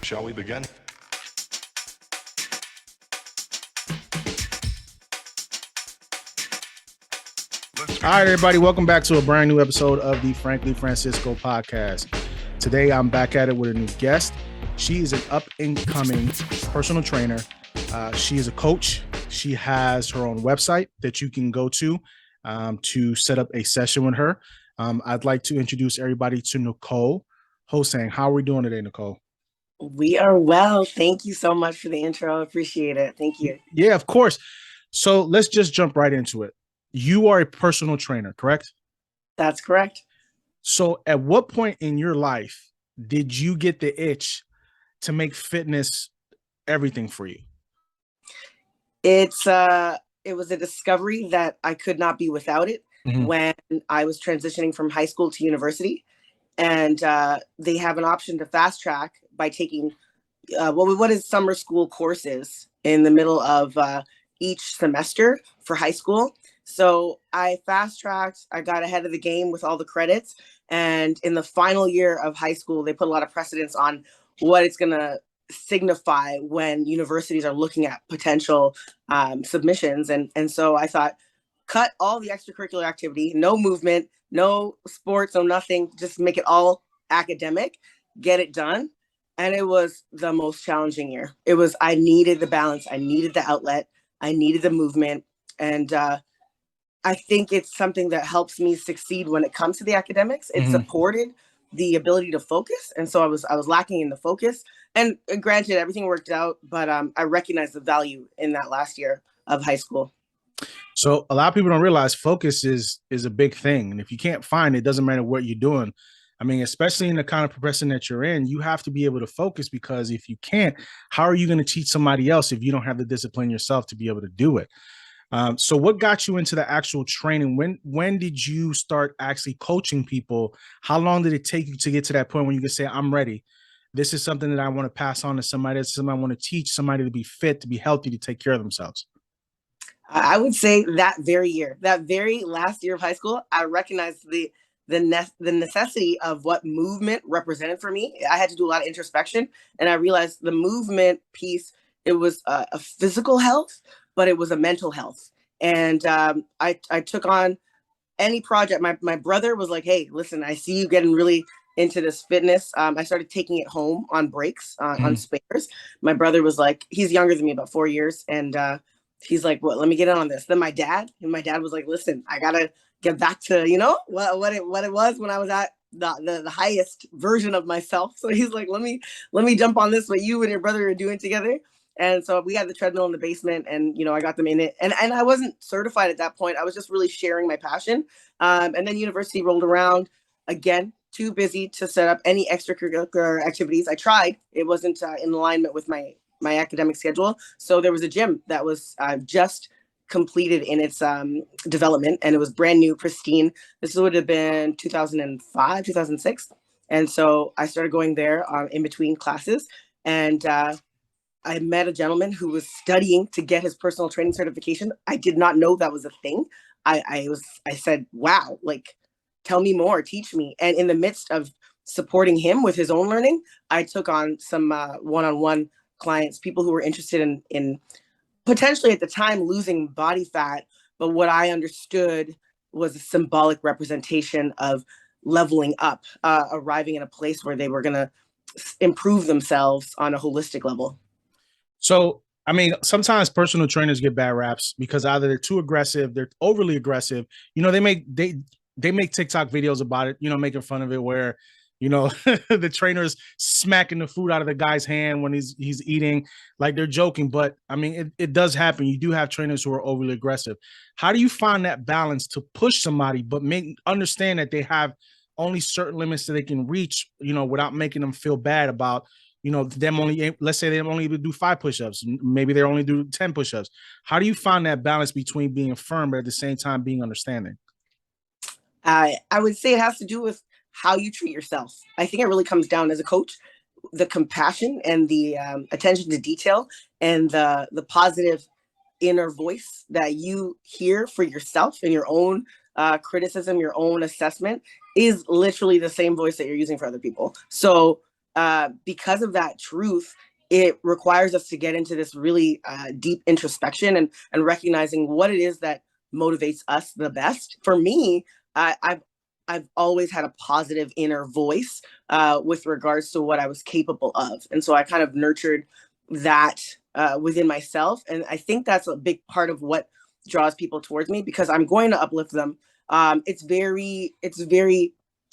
Shall we begin? All right, everybody, welcome back to a brand new episode of the Frankly Francisco podcast. Today, I'm back at it with a new guest. She is an up-and-coming personal trainer. She is a coach. She has her own website that you can go to set up a session with her. I'd like to introduce everybody to Nicole Ho-sang. How are we doing today, Nicole? We are well. Thank you so much for the intro. I appreciate it. Thank you. Yeah, of course. So let's just jump right into it. You are a personal trainer, correct? That's correct. So at what point in your life did you get the itch to make fitness everything for you? It was a discovery that I could not be without it when I was transitioning from high school to university. And they have an option to fast track by taking what is summer school courses in the middle of each semester for high school. So I fast tracked, I got ahead of the game with all the credits. And in the final year of high school, they put a lot of precedence on what it's going to signify when universities are looking at potential submissions. And so I thought, cut all the extracurricular activity, no movement, no sports, no nothing, just make it all academic, get it done. And it was the most challenging year. I needed the balance. I needed the outlet. I needed the movement. And I think it's something that helps me succeed when it comes to the academics. It supported the ability to focus. And so I was lacking in the focus. And granted, everything worked out, but I recognized the value in that last year of high school. So a lot of people don't realize focus is a big thing. And if you can't find it, doesn't matter what you're doing. I mean, especially in the kind of profession that you're in, you have to be able to focus, because if you can't, how are you going to teach somebody else if you don't have the discipline yourself to be able to do it? So what got you into the actual training? When did you start actually coaching people? How long did it take you to get to that point when you could say, I'm ready? This is something that I want to pass on to somebody. This is something I want to teach somebody to be fit, to be healthy, to take care of themselves. I would say that very last year of high school, I recognized the necessity of what movement represented for me. I had to do a lot of introspection, and I realized the movement piece, it was a physical health, but it was a mental health. And I took on any project. My brother was like, hey, listen, I see you getting really into this fitness. I started taking it home on breaks, on spares. My brother was like, he's younger than me, about 4 years. And he's like, well, let me get in on this. Then my dad was like, listen, I got to get back to, what it was when I was at the highest version of myself. So he's like, let me jump on this, what you and your brother are doing together. And so we had the treadmill in the basement, and, I got them in it. And I wasn't certified at that point. I was just really sharing my passion. And then university rolled around again, too busy to set up any extracurricular activities. I tried. It wasn't in alignment with my academic schedule. So there was a gym that was just completed in its development, and it was brand new, pristine. This would have been 2005, 2006. And so I started going there in between classes, and I met a gentleman who was studying to get his personal training certification. I did not know that was a thing. I said, wow, like, tell me more, teach me. And in the midst of supporting him with his own learning, I took on some one-on-one clients, people who were interested in potentially at the time losing body fat. But what I understood was a symbolic representation of leveling up, arriving in a place where they were going to improve themselves on a holistic level. So, I mean, sometimes personal trainers get bad raps because either they're too aggressive, they're overly aggressive. They make TikTok videos about it, making fun of it, where, the trainer's smacking the food out of the guy's hand when he's eating, like they're joking. But I mean, it does happen. You do have trainers who are overly aggressive. How do you find that balance to push somebody, but understand that they have only certain limits that they can reach, without making them feel bad about, them only, let's say they only do 5 push-ups, maybe they only do 10 push-ups. How do you find that balance between being firm, but at the same time being understanding? I would say it has to do with how you treat yourself. I think it really comes down, as a coach, the compassion and the attention to detail, and the positive inner voice that you hear for yourself and your own criticism, your own assessment, is literally the same voice that you're using for other people. So because of that truth, it requires us to get into this really deep introspection and recognizing what it is that motivates us the best. For me, I've always had a positive inner voice with regards to what I was capable of, and so I kind of nurtured that within myself, and I think that's a big part of what draws people towards me, because I'm going to uplift them. It's very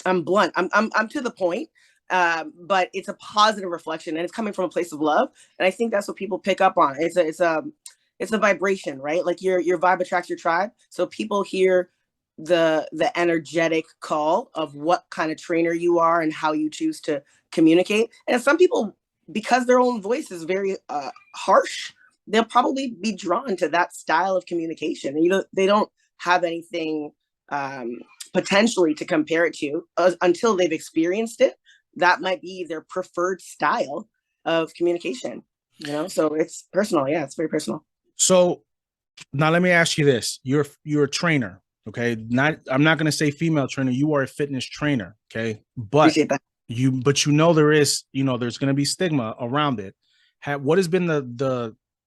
I'm blunt. I'm to the point, but it's a positive reflection, and it's coming from a place of love. And I think that's what people pick up on. It's a vibration, right? Like your vibe attracts your tribe. So people hear the energetic call of what kind of trainer you are and how you choose to communicate. And some people, because their own voice is very harsh, they'll probably be drawn to that style of communication. And they don't have anything potentially to compare it to until they've experienced it. That might be their preferred style of communication, so it's personal. Yeah, it's very personal. So now let me ask you this. You're a trainer, okay? I'm not going to say female trainer. You are a fitness trainer, okay? But Appreciate that. there's going to be stigma around it. What has been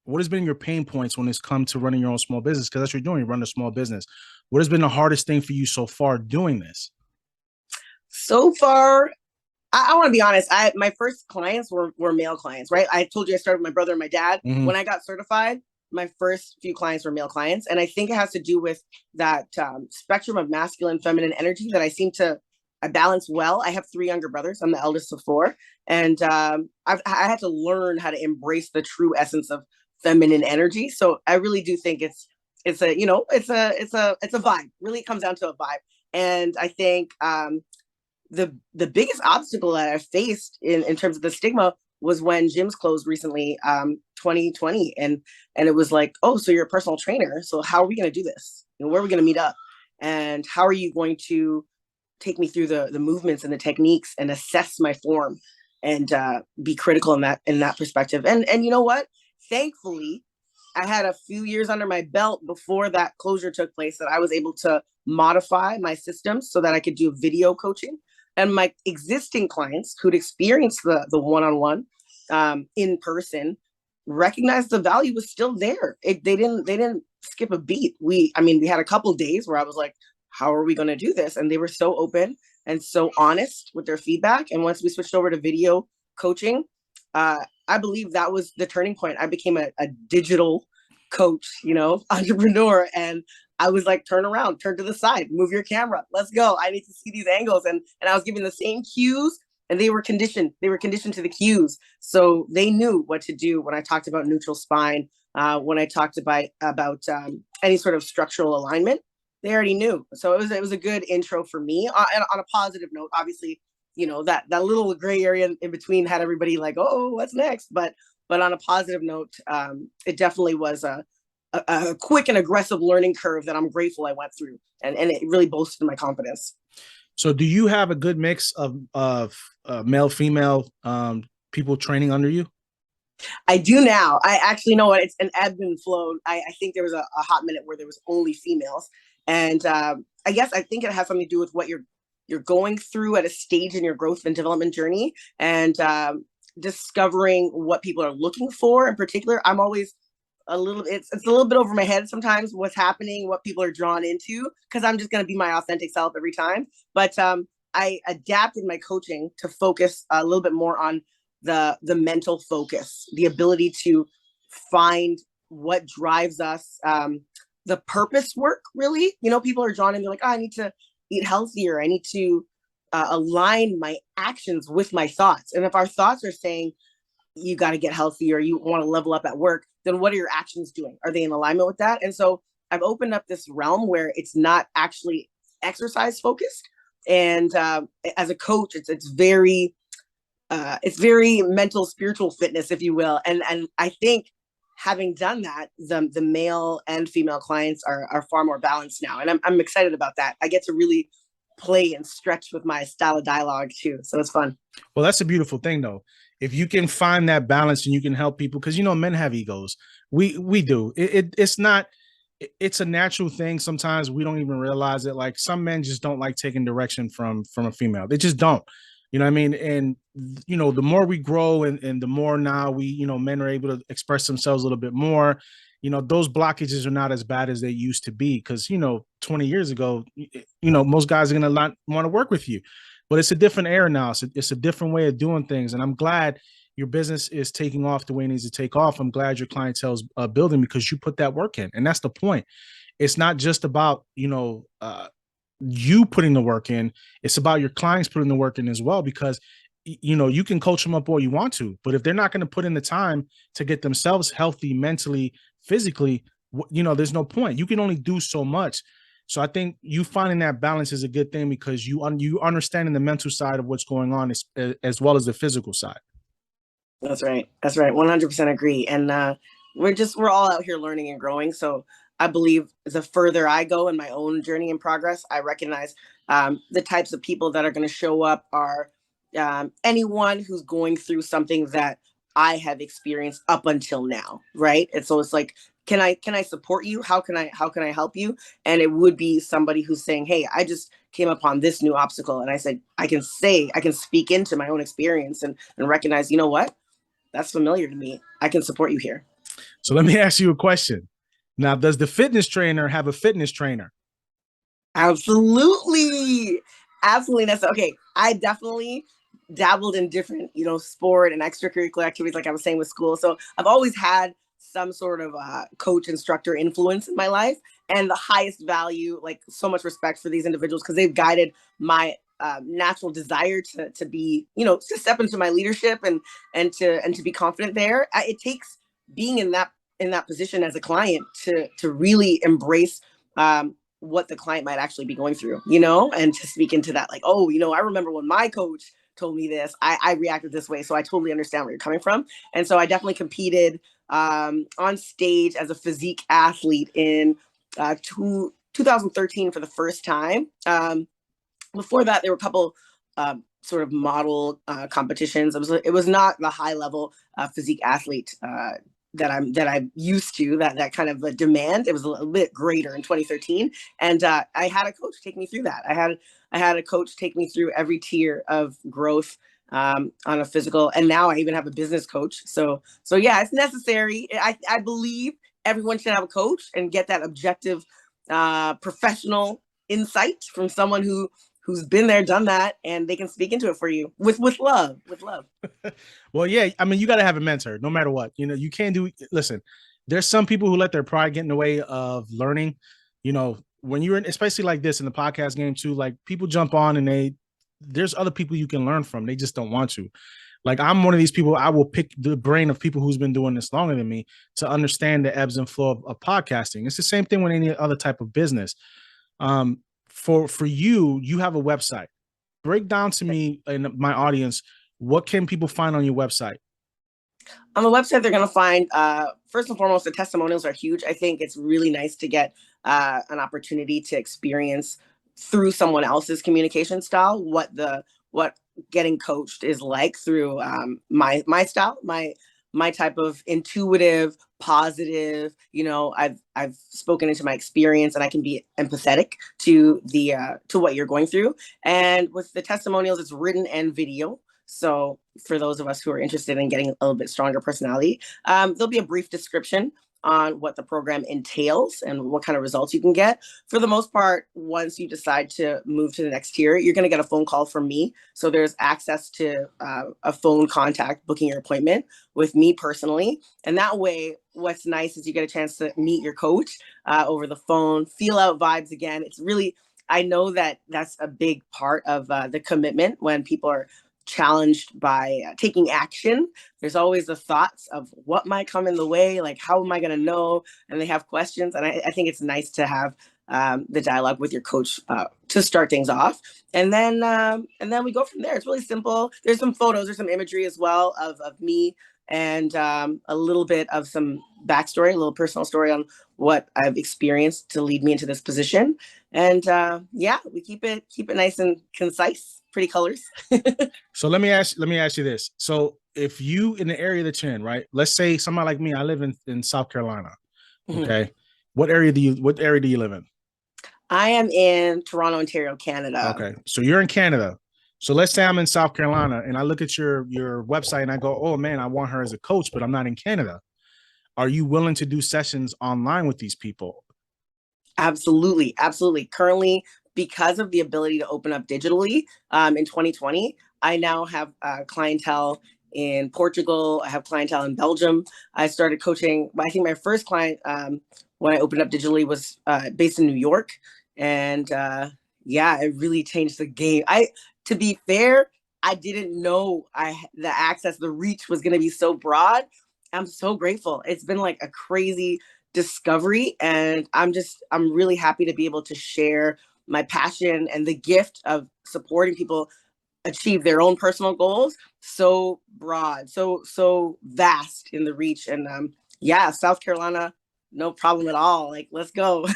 what has been your pain points when it's come to running your own small business? Because that's what you're doing, you run a small business. What has been the hardest thing for you so far doing this? So far, I want to be honest. My first clients were male clients, right? I told you I started with my brother and my dad. Mhm. When I got certified, my first few clients were male clients, and I think it has to do with that spectrum of masculine, feminine energy that I balance well. I have three younger brothers. I'm the eldest of four, and I had to learn how to embrace the true essence of feminine energy. So I really do think it's a vibe. Really, it comes down to a vibe, and I think the biggest obstacle that I faced in terms of the stigma was when gyms closed recently, 2020, and it was like, oh, so you're a personal trainer, so how are we going to do this? Where are we going to meet up, and how are you going to take me through the movements and the techniques and assess my form and be critical in that perspective? And you know what? Thankfully, I had a few years under my belt before that closure took place that I was able to modify my systems so that I could do video coaching. And my existing clients who'd experienced the one-on-one in person recognized the value was still there. They didn't skip a beat. We had a couple of days where I was like, how are we going to do this? And they were so open and so honest with their feedback. And once we switched over to video coaching, I believe that was the turning point. I became a digital coach, entrepreneur. And I was like, turn around, turn to the side, move your camera. Let's go. I need to see these angles. And I was given the same cues, and they were conditioned. They were conditioned to the cues. So they knew what to do when I talked about neutral spine, when I talked about any sort of structural alignment. They already knew. So it was a good intro for me on a positive note. Obviously, that little gray area in between had everybody like, oh, what's next? But on a positive note, it definitely was a quick and aggressive learning curve that I'm grateful I went through, and it really boosted my confidence. So do you have a good mix of male, female people training under you? I do now. I actually know what, it's an ebb and flow. I think there was a hot minute where there was only females, and I think it has something to do with what you're going through at a stage in your growth and development journey, and discovering what people are looking for. In particular, I'm always it's a little bit over my head sometimes what's happening, what people are drawn into, because I'm just going to be my authentic self every time. But I adapted my coaching to focus a little bit more on the mental focus, the ability to find what drives us, the purpose work, really. People are drawn in, they're like, oh, I need to eat healthier, I need to align my actions with my thoughts. And if our thoughts are saying you got to get healthy or you want to level up at work, then what are your actions doing? Are they in alignment with that? And so I've opened up this realm where it's not actually exercise focused. And as a coach, it's very mental, spiritual fitness, if you will. And I think having done that, the male and female clients are far more balanced now. And I'm excited about that. I get to really play and stretch with my style of dialogue too. So it's fun. Well, that's a beautiful thing though. If you can find that balance and you can help people, because men have egos. We do. It's not, it's a natural thing. Sometimes we don't even realize it. Like some men just don't like taking direction from a female. They just don't. You know what I mean? And the more we grow and the more now we, men are able to express themselves a little bit more, those blockages are not as bad as they used to be. Cause 20 years ago, most guys are gonna not want to work with you. But it's a different era now. It's a different way of doing things. And I'm glad your business is taking off the way it needs to take off. I'm glad your clientele's building because you put that work in. And that's the point. It's not just about, you putting the work in. It's about your clients putting the work in as well, because you can coach them up all you want to, but if they're not going to put in the time to get themselves healthy mentally, physically, there's no point. You can only do so much. So I think you finding that balance is a good thing, because you understanding the mental side of what's going on as well as the physical side. That's right. That's right. 100% agree. And we're all out here learning and growing. So I believe the further I go in my own journey and progress, I recognize the types of people that are going to show up are anyone who's going through something that I have experienced up until now, right? And so it's like, can I support you? How can I help you? And it would be somebody who's saying, hey, I just came upon this new obstacle, and I said, I can speak into my own experience and recognize, you know what? That's familiar to me. I can support you here. So let me ask you a question. Now, does the fitness trainer have a fitness trainer? Absolutely. Absolutely. That's okay. I definitely dabbled in different, sport and extracurricular activities, like I was saying with school. So I've always had some sort of coach instructor influence in my life, and the highest value, like so much respect for these individuals because they've guided my natural desire to be, to step into my leadership and to be confident there. It takes being in that position as a client to really embrace what the client might actually be going through, and to speak into that, like, oh, I remember when my coach told me this, I reacted this way. So I totally understand where you're coming from. And so I definitely competed on stage as a physique athlete in 2013 for the first time. Before that, there were a couple sort of model competitions. It was not the high level physique athlete that I'm used to, that kind of a demand. It was a little bit greater in 2013, and I had a coach take me through that. I had a coach take me through every tier of growth on a physical, and now I even have a business coach. So yeah, it's necessary. I believe everyone should have a coach and get that objective, professional insight from someone who's been there, done that, and they can speak into it for you with love, Well, yeah, I mean, you got to have a mentor no matter what. You can't listen, there's some people who let their pride get in the way of learning. When you're in, especially like this in the podcast game too, like people jump on and there's other people you can learn from. They just don't want to. Like I'm one of these people, I will pick the brain of people who's been doing this longer than me to understand the ebbs and flow of podcasting. It's the same thing with any other type of business. For you have a website. Break down to me and my audience, what can people find on your website? On the website, they're going to find, first and foremost, the testimonials are huge. I think it's really nice to get an opportunity to experience through someone else's communication style what getting coached is like through my style, my type of intuitive, positive. I've spoken into my experience, and I can be empathetic to to what you're going through. And with the testimonials, it's written and video. So for those of us who are interested in getting a little bit stronger personality, there'll be a brief description on what the program entails and what kind of results you can get. For the most part, once you decide to move to the next tier, you're going to get a phone call from me. So there's access to a phone contact, booking your appointment with me personally. And that way, what's nice is you get a chance to meet your coach over the phone, feel out vibes again. It's really, I know that that's a big part of the commitment when people are challenged by taking action. There's always the thoughts of what might come in the way, like how am I going to know? And they have questions. And I think it's nice to have the dialogue with your coach to start things off. And then we go from there. It's really simple. There's some photos, there's some imagery as well of me, and a little bit of some backstory, a little personal story on what I've experienced to lead me into this position. And yeah, we keep it nice and concise. Pretty colors. So let me ask you this. So if you in the area that you're in, right? Let's say somebody like me, I live in South Carolina. Okay. Mm-hmm. What area do you live in? I am in Toronto, Ontario, Canada. Okay. So you're in Canada. So let's say I'm in South Carolina and I look at your website and I go, oh man, I want her as a coach, but I'm not in Canada. Are you willing to do sessions online with these people? Absolutely, absolutely. Currently, because of the ability to open up digitally in 2020, I now have clientele in Portugal. I have clientele in Belgium. I started coaching. I think my first client when I opened up digitally was based in New York, and yeah, it really changed the game. To be fair, I didn't know the access, the reach was going to be so broad. I'm so grateful. It's been like a crazy discovery, and I'm really happy to be able to share my passion and the gift of supporting people achieve their own personal goals so broad, so vast in the reach. And yeah, South Carolina, no problem at all. Like, let's go.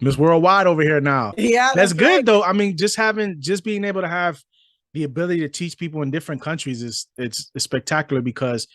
Miss Worldwide over here now. Yeah, That's that's right. good though. I mean, just being able to have the ability to teach people in different countries is it's spectacular because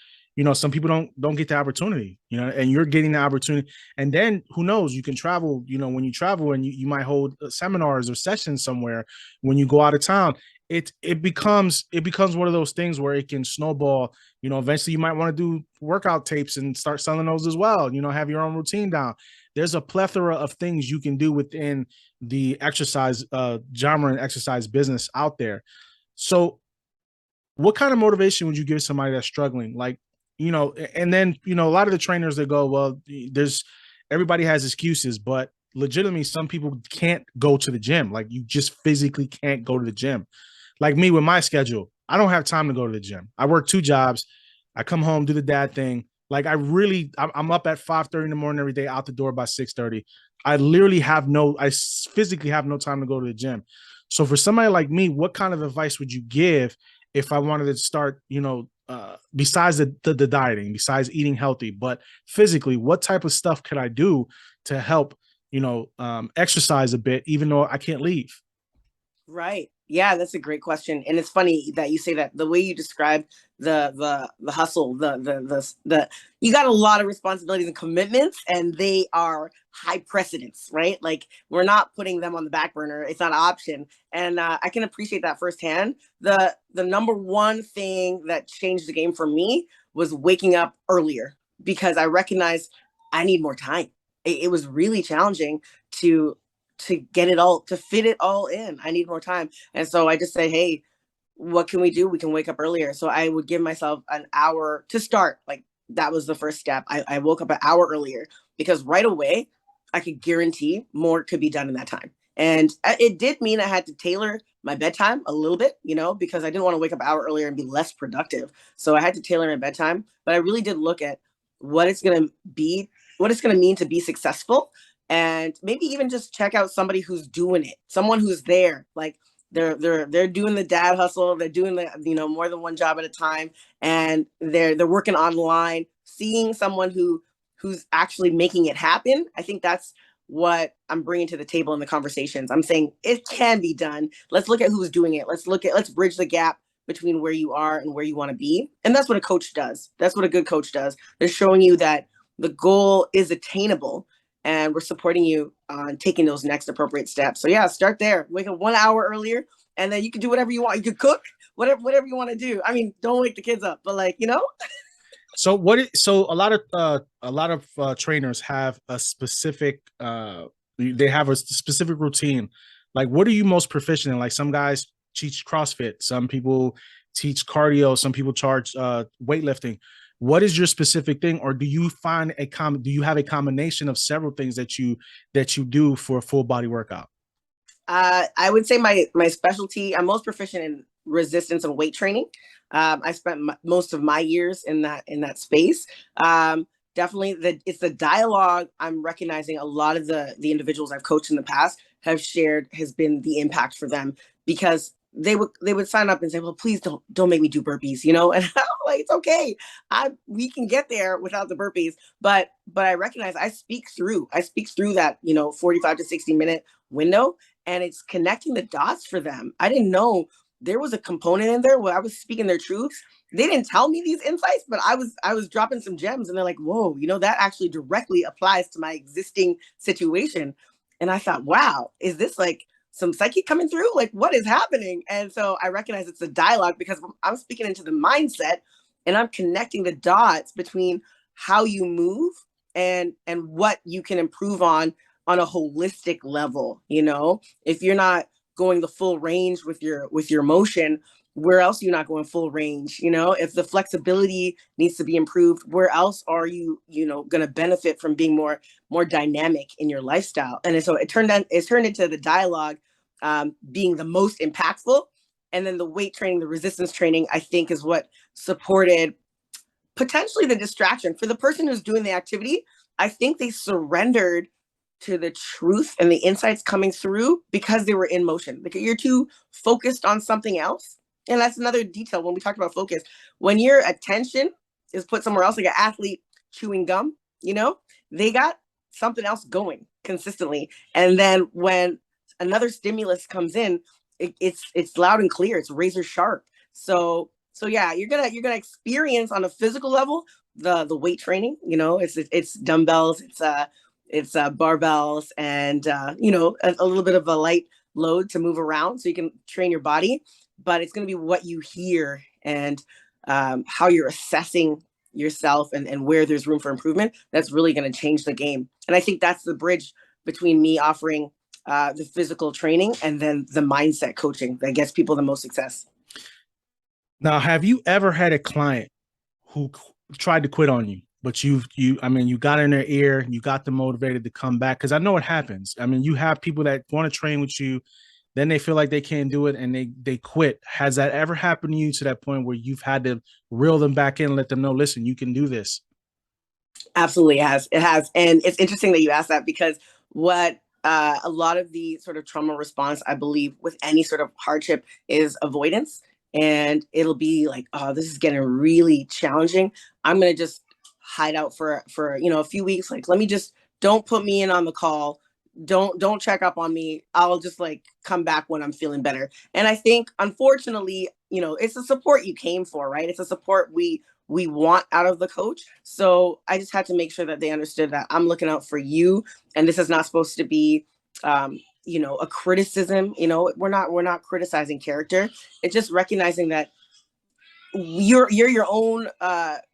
some people don't get the opportunity, and you're getting the opportunity. And then who knows, you can travel, when you travel and you might hold seminars or sessions somewhere when you go out of town. It becomes one of those things where it can snowball. Eventually you might want to do workout tapes and start selling those as well, have your own routine down. There's a plethora of things you can do within the exercise genre and exercise business out there. So what kind of motivation would you give somebody that's struggling? Like, and then, a lot of the trainers that go, well, everybody has excuses, but legitimately some people can't go to the gym. Like, you just physically can't go to the gym. Like me with my schedule, I don't have time to go to the gym. I work 2 jobs. I come home, do the dad thing. Like, I'm up at 5:30 in the morning every day, out the door by 6:30. I physically have no time to go to the gym. So for somebody like me, what kind of advice would you give if I wanted to start, besides the dieting, besides eating healthy, but physically, what type of stuff could I do to help, exercise a bit, even though I can't leave? Right. Yeah, that's a great question. And it's funny that you say that. The way you describe the hustle, the you got a lot of responsibilities and commitments, and they are high precedence, right? Like, we're not putting them on the back burner. It's not an option. And I can appreciate that firsthand. The number one thing that changed the game for me was waking up earlier, because I recognized I need more time. It was really challenging to get it all, to fit it all in. I need more time. And so I just say, hey, what can we do? We can wake up earlier. So I would give myself an hour to start. Like, that was the first step. I woke up an hour earlier, because right away I could guarantee more could be done in that time. And it did mean I had to tailor my bedtime a little bit, because I didn't want to wake up an hour earlier and be less productive. So I had to tailor my bedtime. But I really did look at what it's going to be, what it's going to mean to be successful, and maybe even just check out somebody who's doing it, someone who's there. Like, they're doing the dad hustle, they're doing the more than one job at a time, and they're working online. Seeing someone who's actually making it happen, I think that's what I'm bringing to the table in the conversations. I'm saying it can be done. Let's look at who's doing it. Let's bridge the gap between where you are and where you want to be. And that's what a coach does. That's what a good coach does. They're showing you that the goal is attainable, and we're supporting you on taking those next appropriate steps. So yeah, start there. Wake up 1 hour earlier, and then you can do whatever you want. You can cook, whatever you want to do. I mean, don't wake the kids up, but So a lot of trainers have a specific they have a specific routine. Like, what are you most proficient in? Like, some guys teach CrossFit, some people teach cardio, some people charge weightlifting. What is your specific thing, or do you find do you have a combination of several things that you do for a full body workout? I would say my specialty. I'm most proficient in resistance and weight training. I spent most of my years in that space. Definitely, it's the dialogue. I'm recognizing a lot of the individuals I've coached in the past have shared has been the impact for them, because they would sign up and say, well, please don't make me do burpees, and I'm like, it's okay, we can get there without the burpees. But I recognize I speak through that 45 to 60 minute window, and it's connecting the dots for them. I didn't know there was a component in there where I was speaking their truths. They didn't tell me these insights, but I was dropping some gems, and they're like, whoa, that actually directly applies to my existing situation. And I thought, wow, is this like some psyche coming through? Like, what is happening? And so I recognize it's a dialogue because I'm speaking into the mindset and I'm connecting the dots between how you move and what you can improve on a holistic level. You know, if you're not going the full range with your motion, where else are you not going full range? You know, if the flexibility needs to be improved, where else are you, you know, going to benefit from being more dynamic in your lifestyle? And so it's turned into the dialogue being the most impactful. And then the weight training, the resistance training, I think is what supported potentially the distraction for the person who's doing the activity. I think they surrendered to the truth and the insights coming through because they were in motion. Like, you're too focused on something else. And that's another detail when we talk about focus. When your attention is put somewhere else, like an athlete chewing gum, you know, they got something else going consistently. And then when another stimulus comes in, it's loud and clear. It's razor sharp. So yeah, you're gonna experience on a physical level the weight training. You know, it's dumbbells, it's barbells, and you know, a little bit of a light load to move around so you can train your body. But it's going to be what you hear and how you're assessing yourself and where there's room for improvement. That's really going to change the game. And I think that's the bridge between me offering the physical training and then the mindset coaching that gets people the most success. Now, have you ever had a client who tried to quit on you, but I mean, you got in their ear, you got them motivated to come back? Because I know it happens. I mean, you have people that want to train with you, then they feel like they can't do it and they quit. Has that ever happened to you to that point where you've had to reel them back in and let them know, listen, you can do this? Absolutely, it has. It has. And it's interesting that you asked that because what a lot of the sort of trauma response, I believe, with any sort of hardship is avoidance. And it'll be like, oh, this is getting really challenging. I'm gonna just hide out for you know a few weeks. Like, let me just don't put me in on the call. Don't check up on me. I'll just like come back when I'm feeling better. And I think unfortunately, you know, it's a support you came for, right? It's a support we want out of the coach. So I just had to make sure that they understood that I'm looking out for you, and this is not supposed to be, you know, a criticism. You know, we're not criticizing character. It's just recognizing that you're your own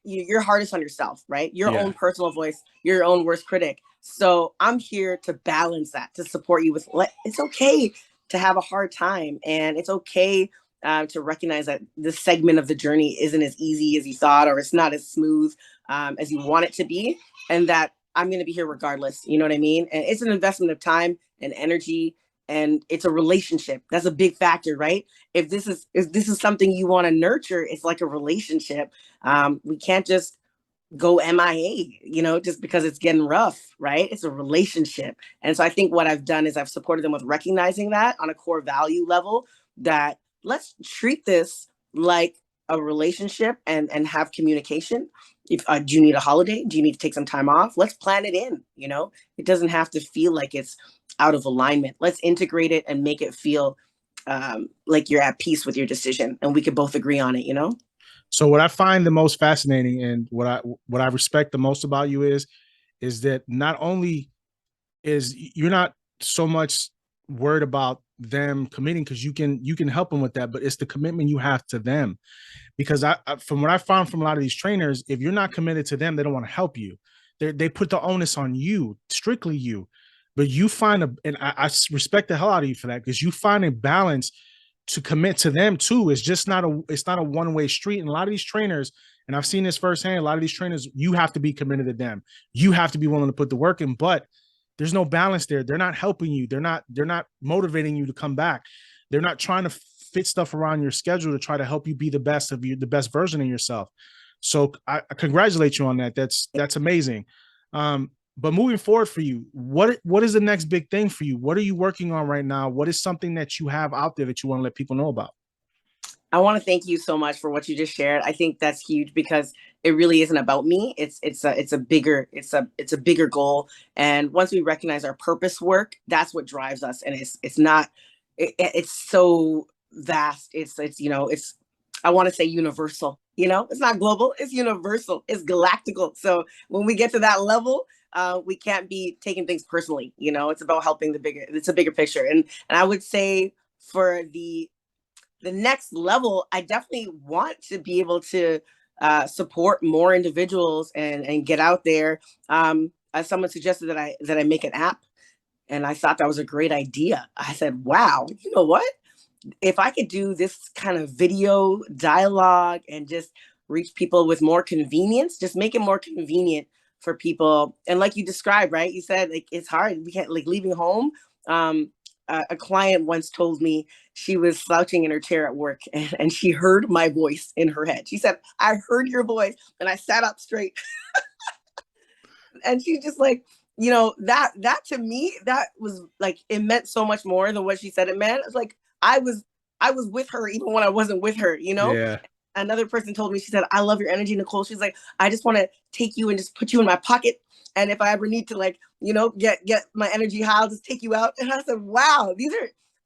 you're hardest on yourself, right? Your Yeah. own personal voice, you're your own worst critic. So I'm here to balance that, to support you with it's okay to have a hard time, and it's okay to recognize that this segment of the journey isn't as easy as you thought, or it's not as smooth as you want it to be, and that I'm going to be here regardless. You know what I mean? And it's an investment of time and energy, and it's a relationship. That's a big factor, right? If this is something you want to nurture, it's like a relationship. We can't just go MIA, you know, just because it's getting rough, right? It's a relationship. And so I think what I've done is I've supported them with recognizing that on a core value level, that let's treat this like a relationship and have communication. If do you need a holiday? Do you need to take some time off? Let's plan it in, you know. It doesn't have to feel like it's out of alignment. Let's integrate it and make it feel like you're at peace with your decision and we could both agree on it, you know? So what I find the most fascinating and what I respect the most about you is that not only is you're not so much worried about them committing, because you can help them with that, but it's the commitment you have to them. Because from what I found from a lot of these trainers, if you're not committed to them, they don't want to help you. They put the onus on you, strictly you. But you find and I respect the hell out of you for that, because you find a balance to commit to them too. It's not a one-way street. And a lot of these trainers, and I've seen this firsthand, a lot of these trainers, you have to be committed to them. You have to be willing to put the work in, but there's no balance there. They're not helping you. They're not motivating you to come back. They're not trying to fit stuff around your schedule to try to help you be the best of you, the best version of yourself. So I congratulate you on that. That's amazing. But moving forward for you, what is the next big thing for you? What are you working on right now? What is something that you have out there that you want to let people know about? I want to thank you so much for what you just shared. I think that's huge because it really isn't about me. It's a bigger goal. And once we recognize our purpose work, that's what drives us. And it's not it's so vast. It's you know, it's I want to say universal. You know, it's not global, it's universal, it's galactical. So when we get to that level, we can't be taking things personally. You know, it's about helping it's a bigger picture. And I would say for the next level, I definitely want to be able to support more individuals and get out there. As someone suggested that I make an app, and I thought that was a great idea. I said, "Wow, you know what? If I could do this kind of video dialogue and just reach people with more convenience, just make it more convenient for people." And like you described, right? You said like it's hard. We can't like leaving home. Um, a client once told me she was slouching in her chair at work and she heard my voice in her head. She said, "I heard your voice," and I sat up straight. And she's just like, you know, that to me, that was like it meant so much more than what she said it meant. It's like I was with her even when I wasn't with her, you know? Yeah. Another person told me, she said, "I love your energy, Nicole." She's like, "I just want to take you and just put you in my pocket. And if I ever need to like, you know, get my energy high, I'll just take you out." And I said, wow,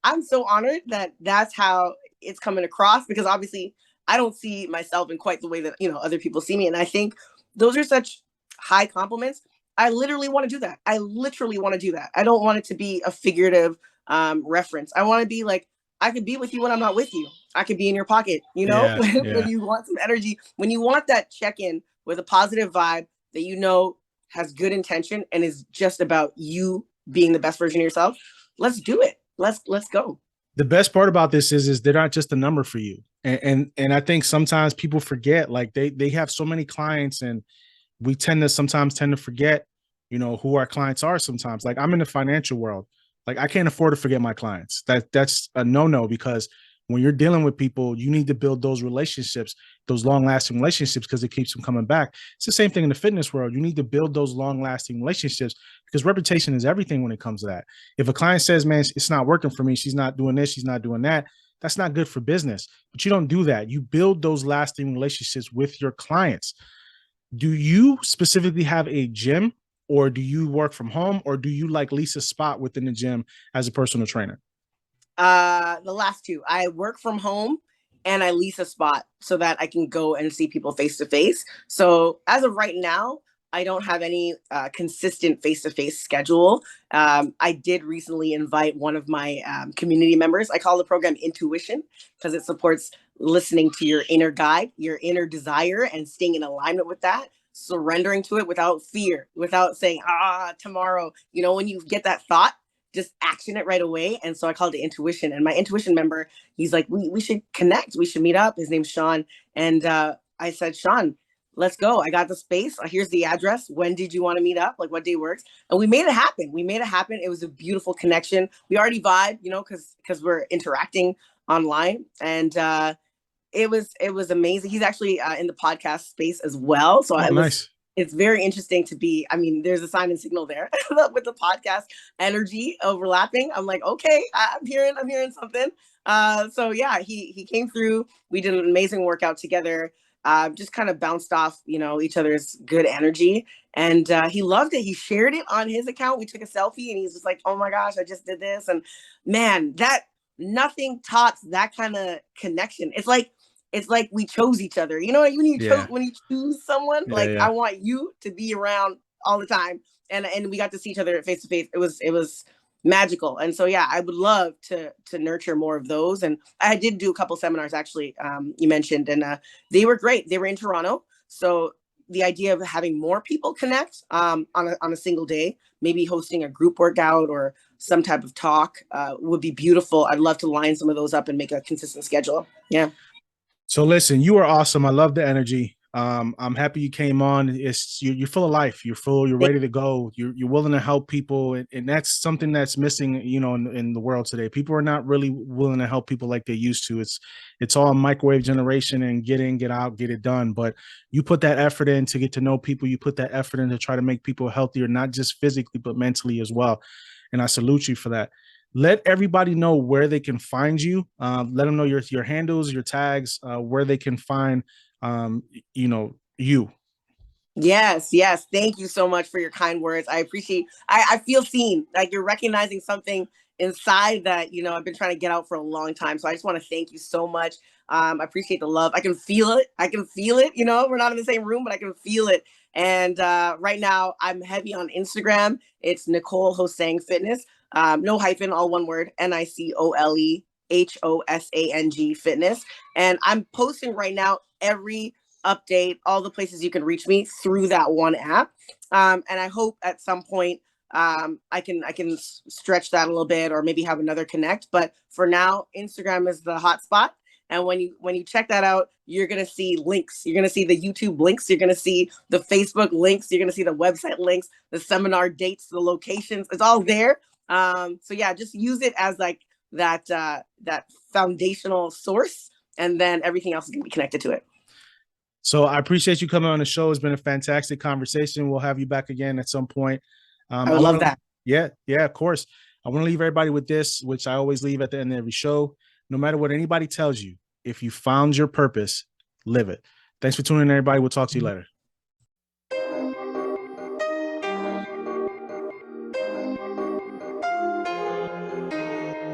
I'm so honored that that's how it's coming across, because obviously I don't see myself in quite the way that, you know, other people see me. And I think those are such high compliments. I literally want to do that. I literally want to do that. I don't want it to be a figurative reference. I want to be like, I could be with you when I'm not with you. I could be in your pocket, you know, Yeah. when Yeah. you want some energy, when you want that check in with a positive vibe that you know has good intention and is just about you being the best version of yourself. Let's do it. Let's go. The best part about this is they're not just a number for you. And I think sometimes people forget, like they have so many clients, and we sometimes tend to forget, you know, who our clients are sometimes. Like I'm in the financial world. Like I can't afford to forget my clients. That's a no-no, because when you're dealing with people, you need to build those relationships, those long-lasting relationships, because it keeps them coming back. It's the same thing in the fitness world. You need to build those long-lasting relationships, because reputation is everything when it comes to that. If a client says, "Man, it's not working for me, she's not doing this, she's not doing that," that's not good for business. But you don't do that. You build those lasting relationships with your clients. Do you specifically have a gym, or do you work from home, or do you like lease a spot within the gym as a personal trainer? The last two. I work from home and I lease a spot so that I can go and see people face to face. So as of right now, I don't have any consistent face to face schedule. I did recently invite one of my community members. I call the program Intuition because it supports listening to your inner guide, your inner desire, and staying in alignment with that, surrendering to it without fear, without saying, tomorrow. You know, when you get that thought, just action it right away. And so I called it Intuition. And my Intuition member, he's like, we should connect. We should meet up. His name's Sean. And I said, Sean, let's go. I got the space. Here's the address. When did you want to meet up? Like what day works? And we made it happen. We made it happen. It was a beautiful connection. We already vibe, you know, because we're interacting online. And it was amazing. He's actually in the podcast space as well. So Oh, nice. it's very interesting to be, I mean, there's a sign and signal there with the podcast energy overlapping. I'm like, okay, I'm hearing something. So yeah, he came through. We did an amazing workout together. Just kind of bounced off, you know, each other's good energy. And he loved it. He shared it on his account. We took a selfie and he's just like, oh my gosh, I just did this. And man, that nothing tops that kind of connection. It's like we chose each other. You know, Yeah. when you choose someone, Yeah. like Yeah. I want you to be around all the time. And we got to see each other face to face. It was magical. And so yeah, I would love to nurture more of those. And I did do a couple seminars actually, you mentioned, and they were great. They were in Toronto. So the idea of having more people connect on a single day, maybe hosting a group workout or some type of talk would be beautiful. I'd love to line some of those up and make a consistent schedule. Yeah. So listen, you are awesome. I love the energy. I'm happy you came on. You're full of life. You're full. You're ready to go. You're willing to help people, and that's something that's missing, you know, in the world today. People are not really willing to help people like they used to. It's all microwave generation and get in, get out, get it done. But you put that effort in to get to know people. You put that effort in to try to make people healthier, not just physically but mentally as well. And I salute you for that. Let everybody know where they can find you. Let them know your handles, your tags, where they can find, you know, you. Yes, yes. Thank you so much for your kind words. I appreciate. I feel seen. Like you're recognizing something inside that, you know, I've been trying to get out for a long time. So I just want to thank you so much. I appreciate the love. I can feel it. I can feel it. You know, we're not in the same room, but I can feel it. And right now, I'm heavy on Instagram. It's Nicole Ho-sang Fitness. No hyphen, all one word. NICOLEHOSANG Fitness. And I'm posting right now every update, all the places you can reach me through that one app. And I hope at some point I can stretch that a little bit, or maybe have another connect. But for now, Instagram is the hot spot. And when you check that out, you're gonna see links. You're gonna see the YouTube links. You're gonna see the Facebook links. You're gonna see the website links, the seminar dates, the locations. It's all there. So yeah, just use it as like that foundational source, and then everything else is gonna be connected to it. So I appreciate you coming on the show. It's been a fantastic conversation. We'll have you back again at some point. I would love that. Yeah, of course. I want to leave everybody with this, which I always leave at the end of every show. No matter what anybody tells you, if you found your purpose, live it. Thanks for tuning in, everybody. We'll talk to you later.